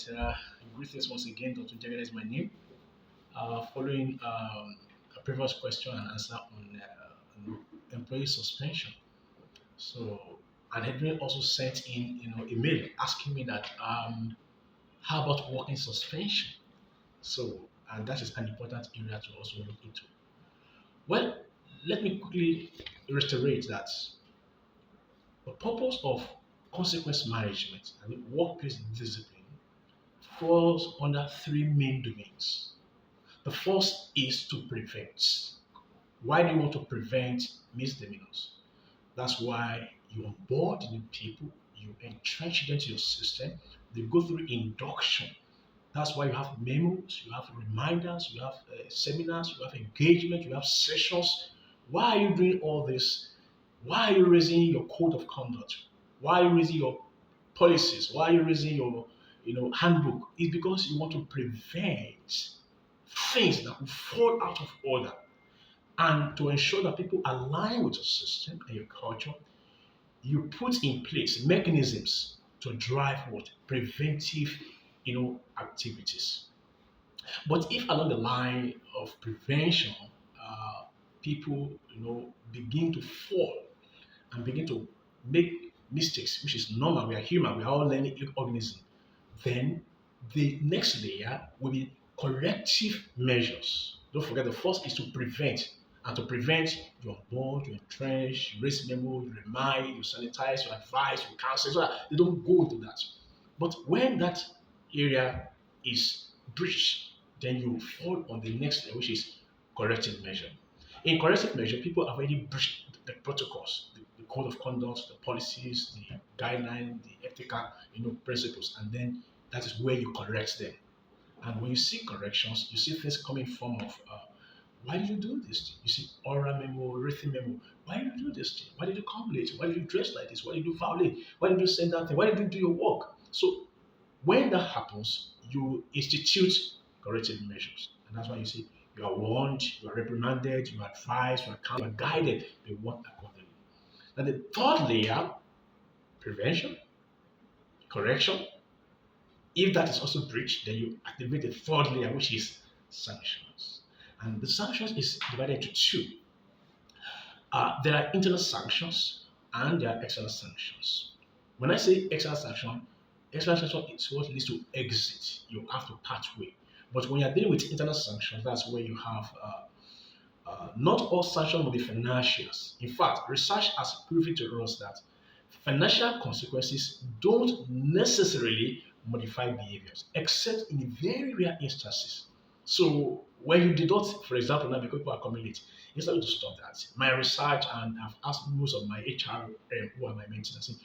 right. Greetings once again. Dr. Jagan is my name. Following a previous question and answer on employee suspension. So, and Edwin also sent in, email asking me that how about working suspension? So, and that is an important area to also look into. Well, let me quickly reiterate that the purpose of consequence management and workplace discipline falls under three main domains. The first is to prevent. Why do you want to prevent misdemeanors? That's why you onboard new people, you entrench them into your system, they go through induction. That's why you have memos, you have reminders, you have seminars, you have engagement, you have sessions. Why are you doing all this? Why are you raising your code of conduct? Why are you raising your policies? Why are you raising your handbook? It's because you want to prevent things that will fall out of order and to ensure that people align with your system and your culture. You put in place mechanisms to drive what preventive activities. But if along the line of prevention, people begin to fall and begin to make mistakes, which is normal. We are human. We are all learning organisms. Then the next layer will be corrective measures. Don't forget the first is to prevent. And to prevent, you onboard, you entrench, you raise memo, you remind, you sanitize, you advise, you counsel, so that they don't go into that. But when that area is breached, then you fall on the next layer, which is corrective measure. In corrective measure, people have already breached the protocols, the code of conduct, the policies, the guidelines, the ethical, principles, and then that is where you correct them. And when you see corrections, you see things coming in form of why did you do this thing? You see oral memo, written memo. Why did you do this thing? Why did you come late? Why did you dress like this? Why did you violate? Why did you send that thing? Why did you do your work? So when that happens, you institute corrective measures. And that's why you see you are warned, you are reprimanded, you are advised, you are counseled, you are guided, you work accordingly. Now the third layer, prevention, correction. If that is also breached, then you activate the third layer, which is sanctions. And the sanctions is divided into two. There are internal sanctions and there are external sanctions. When I say external sanction is what leads to exit. You have to part way. But when you're dealing with internal sanctions, that's where you have not all sanctions will be financials. In fact, research has proven to us that financial consequences don't necessarily modify behaviors, except in very rare instances. So when you deduct, for example, now because people are coming late, instead of to stop that, my research and I've asked most of my HR who are my mentors,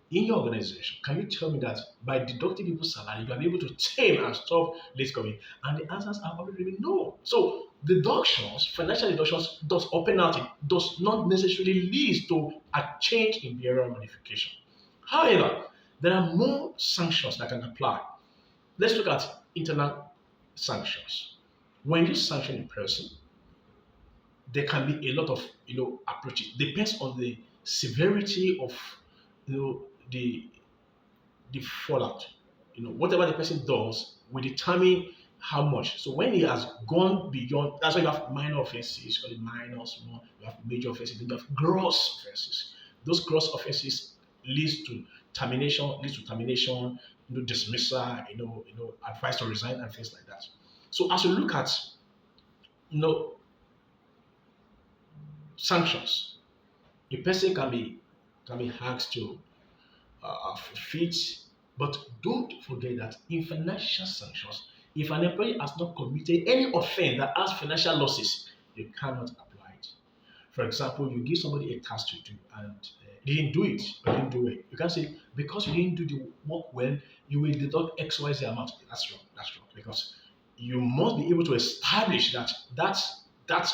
in your organization, can you tell me that by deducting people's salary, you can be able to tame and stop late coming? And the answers are already been no. So deductions, financial deductions, does or penalty does not necessarily lead to a change in behavioral modification. However, there are more sanctions that can apply. Let's look at internal sanctions. When you sanction a person, there can be a lot of approaches. Depends on the severity of the fallout. Whatever the person does will determine how much. So when he has gone beyond, that's why you have minor offenses, you call it minor, small, you have major offenses, then you have gross offenses. Those gross offenses leads to termination, dismissal, advice to resign and things like that. So as you look at you know sanctions, a person can be asked to forfeit. But don't forget that in financial sanctions, if an employee has not committed any offense that has financial losses, you cannot apply it. For example, you give somebody a task to do and they didn't do it or didn't do it. You can say because you didn't do the work well, you will deduct XYZ amount. That's wrong. That's wrong because you must be able to establish that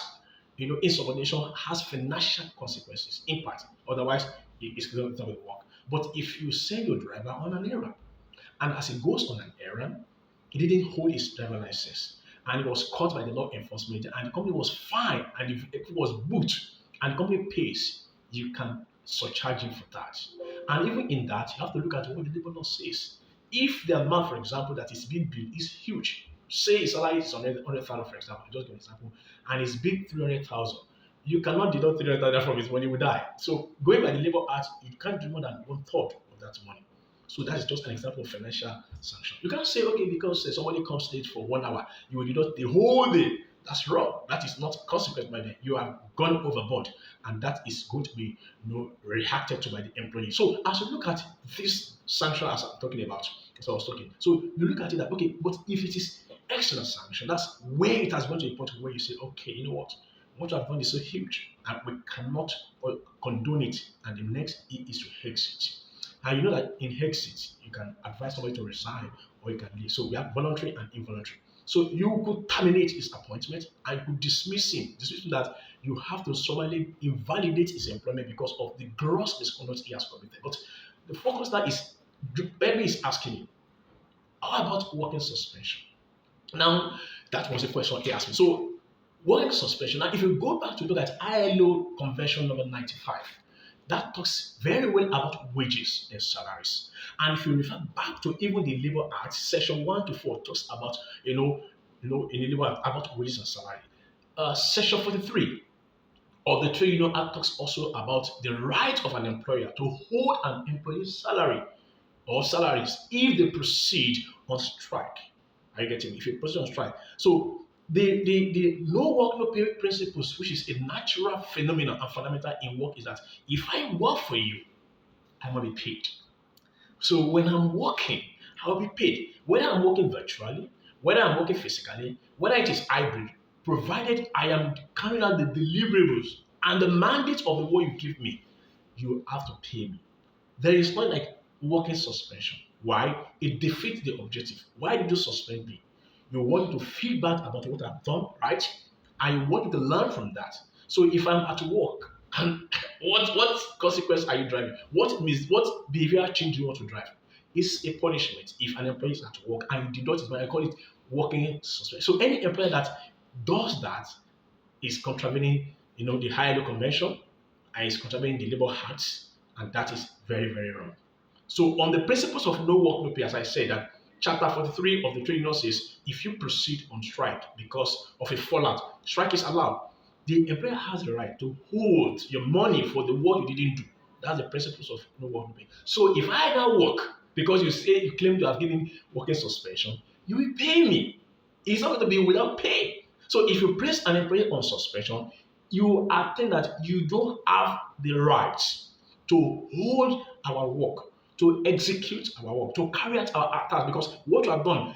insubordination has financial consequences, impact. Otherwise, it's not going to work. But if you send your driver on an errand, and as he goes on an errand, he didn't hold his driver license, and he was caught by the law enforcement, and the company was fined, and if it was booked, and the company pays, you can surcharge him for that. And even in that, you have to look at what the labor law says. If the amount, for example, that is being billed is huge, say his salary is 100,000, for example, just give an example, and it's billed 300,000, you cannot deduct 300,000 from his money, he will die. So going by the Labor Act, you can't do more than one third of that money. So that is just an example of financial sanction. You can't say, okay, because somebody comes late for 1 hour, you will deduct the whole day. That's wrong. That is not consequence by them. You have gone overboard, and that is going to be reacted to by the employee. So as you look at this sanction as I'm talking about, as I was talking, so you look at it that okay, but if it is extra sanction, that's where it has gone to a point where you say, okay, you know what you have done is so huge, and we cannot condone it, and the next is to exit. And you know that in exit, you can advise somebody to resign or you can leave. So we have voluntary and involuntary. So you could terminate his appointment and you could dismiss him. Dismiss him that you have to summarily invalidate his employment because of the gross misconduct he has committed. But the focus that is, Baby is asking you, how about working suspension? Now, that was a question he asked me. So, working suspension, now if you go back to look at ILO Convention number 95, that talks very well about wages and salaries. And if you refer back to even the Labor Act, section 1 to 4 talks about, in the Labor Act about wages and salary. Section 43 of the Trade Union Act talks also about the right of an employer to hold an employee's salary or salaries if they proceed on strike. Are you getting me? If you proceed on strike. So the no work, no pay principles, which is a natural phenomenon and fundamental in work, is that if I work for you, I must be paid. So when I'm working, I will be paid. Whether I'm working virtually, whether I'm working physically, whether it is hybrid, provided I am carrying out the deliverables and the mandate of the work you give me, you have to pay me. There is not like working suspension. Why? It defeats the objective. Why did you suspend me? You want to feel bad about what I've done, right? And you want to learn from that. So if I'm at work, and what consequence are you driving? What behavior change do you want to drive? It's a punishment if an employee is at work and you deduct it, but I call it working suspension. So any employer that does that is contravening, the ILO convention and is contravening the Labor Act, and that is very, very wrong. So on the principles of no work, no pay, as I said, that Chapter 43 of the Trade Union says if you proceed on strike because of a fallout, strike is allowed. The employer has the right to hold your money for the work you didn't do. That's the principles of no work, no pay. So if I now work because you claim to have given working suspension, you will pay me. It's not going to be without pay. So if you place an employee on suspension, you are saying that you don't have the right to hold our work, to execute our work, to carry out our task, because what you have done,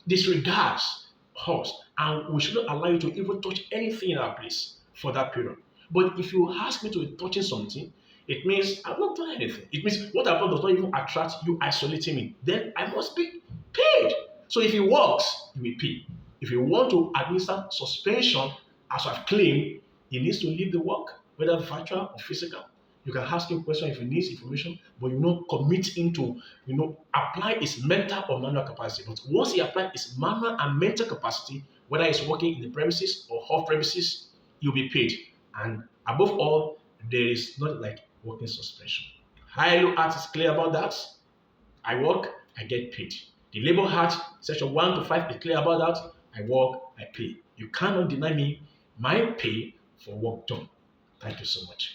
disregards us, and we shouldn't allow you to even touch anything in our place for that period. But if you ask me to be touching something, it means I've not done anything. It means what I've done does not even attract you isolating me. Then I must be paid. So if it works, you will pay. If you want to administer suspension, as I've claimed, he needs to leave the work, whether virtual or physical. You can ask him questions if he needs information, but you not commit him to, apply his mental or manual capacity. But once he applies his manual and mental capacity, whether he's working in the premises or off premises, he'll be paid. And above all, there is not like working suspension. ILO Act is clear about that. I work, I get paid. The Labor Act, section 1 to 5 is clear about that. I work, I pay. You cannot deny me my pay for work done. Thank you so much.